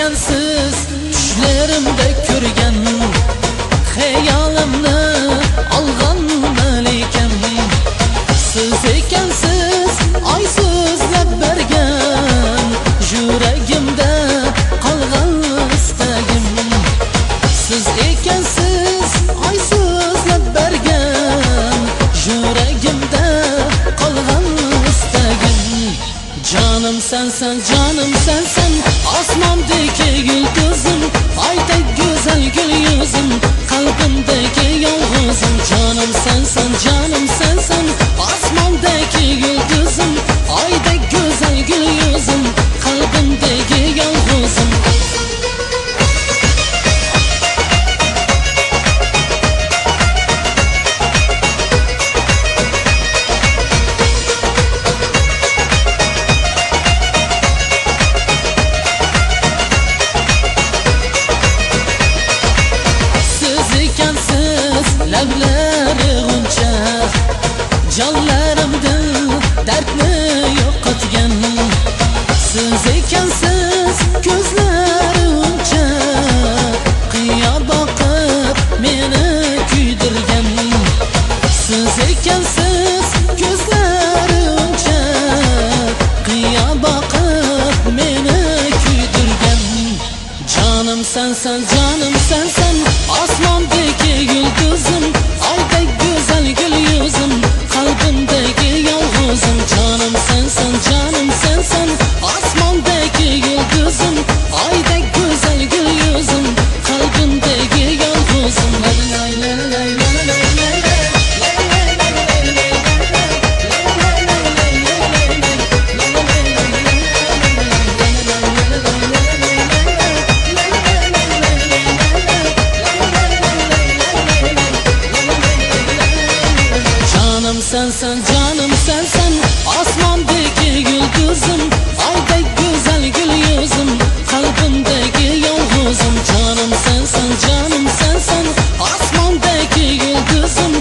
ekansiz tushlerimda ko'rgan, xayolimni olgan lekin siz ekansiz oy so'zlab bergan, yuragimda qolgan istagim. Siz ekansiz oy so'zlab bergan, yuragimda qolgan istagim. Canım sensen, canım sensen, osmondagi yulduzim, aydek güzel gül yüzüm, kalbimdeki yolg'izim. Canım sensen, canım sensen, osmondagi yulduzim, aydek güzel gül yüzüm, kalbimdeki yolg'izim. Labları g'uncha, jonlarimda dardni yo'qotgan. Siz ekansiz ko'zlari uncha, qiyo boqib meni kuydirgan. Siz ekansiz ko'zlari uncha, qiyo boqib meni kuydirgan. Canım sensen, canım sensen, osmondagi yulduzim, aydek güzel gül yüzüm, kalbimdeki yolg'izim. Canım sensen, canım sensen, osmondagi yulduzim, aydek güzel gül yüzüm, kalbimdeki yolg'izim. Sensen, canım sensen, osmondagi yulduzim, aydek güzel gül yüzüm, kalbimdeki yolg'izim. Canım sensen, canım sensen, osmondagi yulduzim,